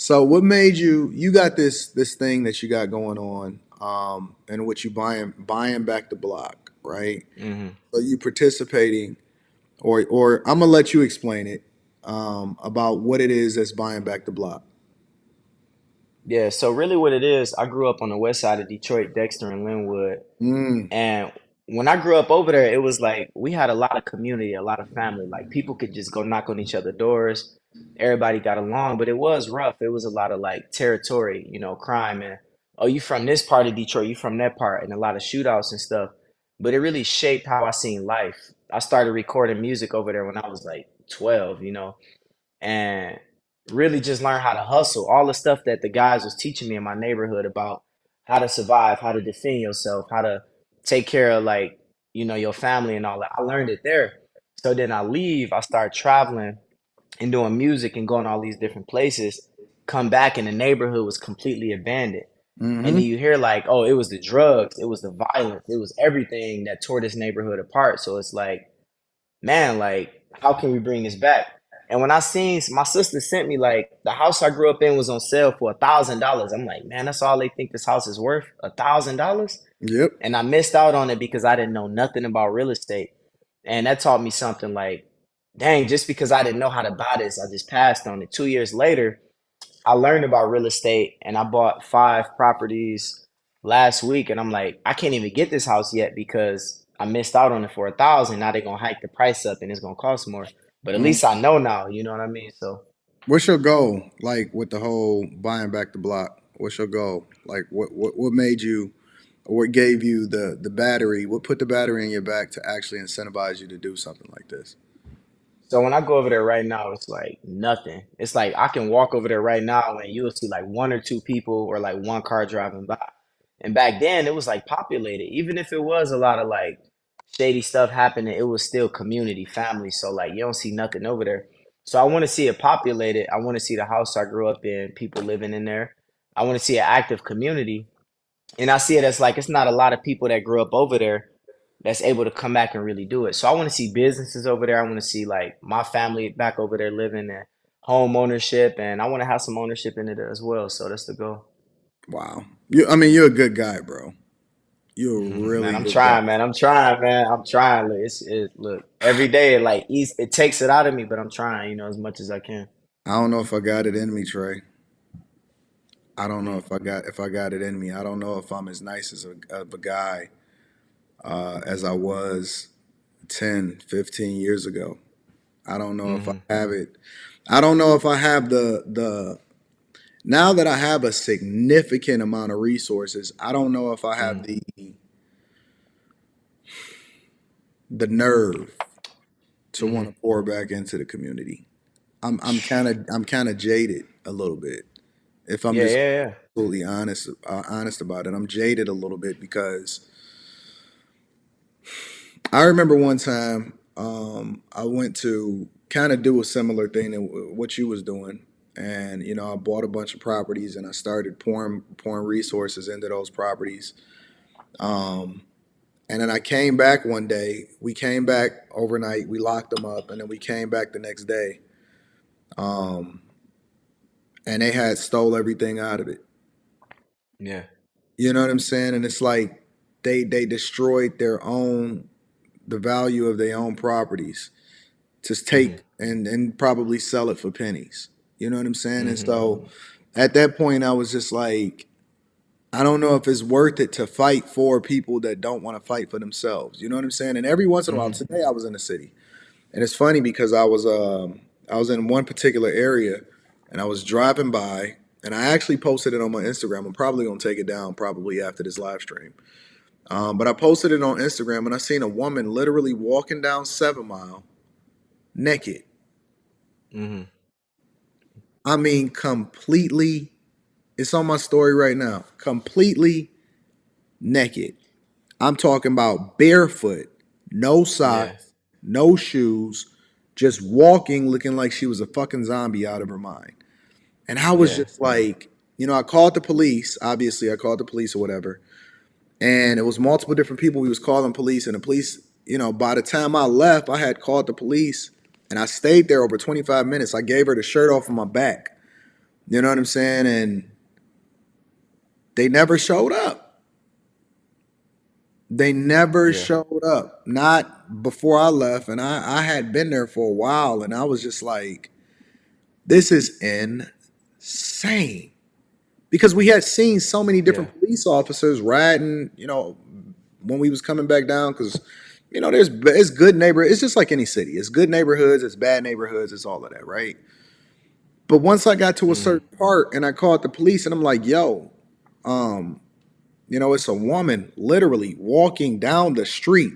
So what made you got this thing that you got going on, and what you buying back the block, right? hmm So you participating, or I'm gonna let you explain it, about what it is that's buying back the block. Yeah, so really what it is, I grew up on the west side of Detroit, Dexter and Linwood. Mm, And when I grew up over there, it was like we had a lot of community, a lot of family. Like people could just go knock on each other's doors. Everybody got along, but it was rough. It was a lot of like territory, crime and oh, you from this part of Detroit, you from that part, and a lot of shootouts and stuff. But it really shaped how I seen life. I started recording music over there when I was like 12, and really just learn how to hustle. All the stuff that the guys was teaching me in my neighborhood about how to survive, how to defend yourself, how to take care of like, your family and all that. I learned it there. So then I leave, I start traveling and doing music and going all these different places. Come back and the neighborhood was completely abandoned. And then mm-hmm. you hear like, oh, it was the drugs, it was the violence, it was everything that tore this neighborhood apart. So it's like, man, like, how can we bring this back? And when I seen my sister sent me like the house I grew up in was on sale for $1,000. I'm like, man, that's all they think this house is worth, $1,000. Yep. And I missed out on it because I didn't know nothing about real estate. And that taught me something like, dang, just because I didn't know how to buy this, I just passed on it. 2 years later, I learned about real estate and I bought 5 properties last week. And I'm like, I can't even get this house yet because I missed out on it for 1,000. Now they're gonna hike the price up and it's gonna cost more. But at Mhm. least I know now, you know what I mean? So What's your goal, like with the whole buying back the block? What's your goal? Like what made you, or what gave you the battery? What put the battery in your back to actually incentivize you to do something like this? so when I go over there right now, it's like nothing. It's like I can walk over there right now and you'll see like one or two people or like one car driving by. And back then it was like populated. Even if it was a lot of like shady stuff happening, it was still community, family. So like you don't see nothing over there. So I want to see it populated. I want to see the house I grew up in, people living in there. I want to see an active community. And I see it as like it's not a lot of people that grew up over there that's able to come back and really do it. So I want to see businesses over there. I want to see like my family back over there living and home ownership, and I want to have some ownership in it as well. So that's the goal. Wow. I mean, you're a good guy, bro. You're a Man, really I'm good guy. trying, man. I'm trying, man. I'm trying. Look, look every day. Like it takes it out of me, but I'm trying, as much as I can. I don't know if I got it in me, Trey. I don't know Mm, if I got it in me. I don't know if I'm as nice of a guy, as I was 10, 15 years ago. I don't know if I hmm have it. I don't know if I have the now that I have a significant amount of resources. I don't know if I have hmm the nerve to want hmm to pour back into the community. I'm kind of jaded a little bit. If I'm Yeah, just yeah, yeah. absolutely honest about it, I'm jaded a little bit because I remember one time, I went to kind of do a similar thing to what you was doing, and I bought a bunch of properties and I started pouring resources into those properties. Um, and then I came back one day. We came back overnight. We locked them up, and then we came back the next day. Um, and they had stole everything out of it. Yeah. You know what I'm saying? And it's like they destroyed the value of their own properties to hmm take and probably sell it for pennies. You know what I'm saying? And hmm so at that point, I was just like, I don't know if it's worth it to fight for people that don't want to fight for themselves. You know what I'm saying? And every once in a while, hmm today I was in the city, and it's funny because I was in one particular area, and I was driving by, and I actually posted it on my Instagram. I'm probably gonna take it down probably after this live stream. But I posted it on Instagram, and I seen a woman literally walking down 7 Mile naked. hmm I mean, completely. It's on my story right now. Completely naked. I'm talking about barefoot, no Yeah. socks, no shoes, just walking, looking like she was a fucking zombie out of her mind. And I was Yeah. just like, I called the police. Obviously, I called the police or whatever. And it was multiple different people. We was calling police, and the police, by the time I left, I had called the police, and I stayed there over 25 minutes. I gave her the shirt off of my back. You know what I'm saying? And they never showed up. They never Yeah. showed up. Not before I left. And I had been there for a while and I was just like, this is insane. Because we had seen so many Yeah. different police officers riding, when we was coming back down, because there's it's good neighbor. It's just like any city. It's good neighborhoods. It's bad neighborhoods. It's all of that, right? But once I got to a Mm. certain part and I called the police and I'm like, yo, um, it's a woman literally walking down the street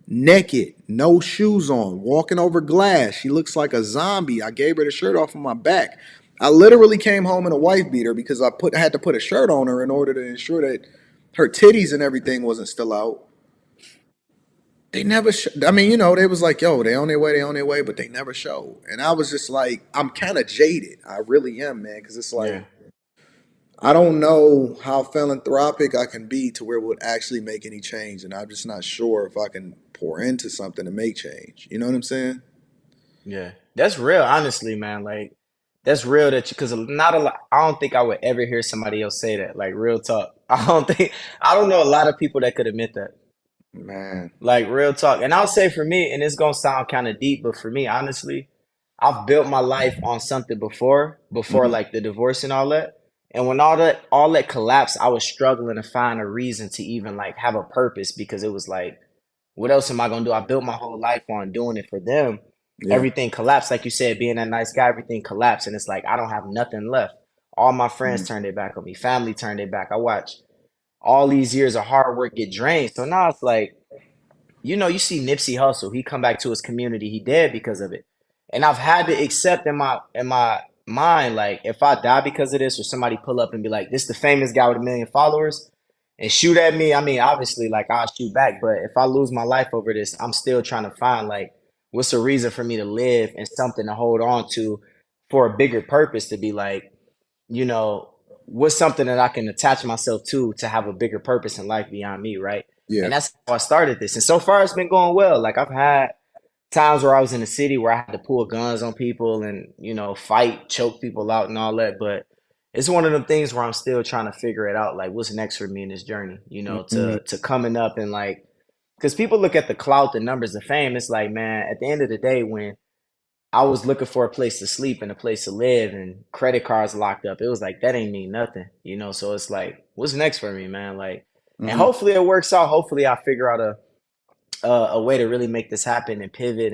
naked, no shoes on, walking over glass. She looks like a zombie. I gave her the shirt off of my back. I literally came home in a wife beater because I had to put a shirt on her in order to ensure that her titties and everything wasn't still out. They never I mean, they was like, yo, they on their way, but they never showed. And I was just like, I'm kind of jaded. I really am, man, because it's Yeah. like I don't know how philanthropic I can be to where it would actually make any change, and I'm just not sure if I can pour into something to make change. You know what I'm saying? Yeah. That's real, honestly, man. Like, that's real that you, because not a lot, I don't think I would ever hear somebody else say that. Like, real talk. I don't know a lot of people that could admit that. Man. Like, real talk. And I'll say for me, and it's gonna sound kind of deep, but for me, honestly, I've built my life on something before Hmm. like the divorce and all that. And when all that collapsed, I was struggling to find a reason to even like have a purpose because it was like, what else am I gonna do? I built my whole life on doing it for them. Yeah. Everything collapsed, like you said, being that nice guy, everything collapsed, and it's like I don't have nothing left. All my friends Mhm. turned their back on me, family turned their back. I watched all these years of hard work get drained. So now it's like, you see Nipsey Hussle, he come back to his community, he dead because of it. And I've had to accept in my mind, like if I die because of this, or somebody pull up and be like, this the famous guy with 1 million followers and shoot at me, I mean, obviously like I'll shoot back. But if I lose my life over this, I'm still trying to find like what's a reason for me to live and something to hold on to for a bigger purpose to be like, you know, what's something that I can attach myself to have a bigger purpose in life beyond me, right? Yeah. And that's how I started this. And so far, it's been going well. Like I've had times where I was in the city where I had to pull guns on people and fight, choke people out, and all that. But it's one of them things where I'm still trying to figure it out. Like what's next for me in this journey? Mhm. To coming up and like, because people look at the clout, the numbers, the fame. It's like, man, at the end of the day, when I was looking for a place to sleep and a place to live and credit cards locked up. It was like that ain't mean nothing. So it's like, what's next for me, man? Like, and Mhm. hopefully it works out. Hopefully I figure out a way to really make this happen and pivot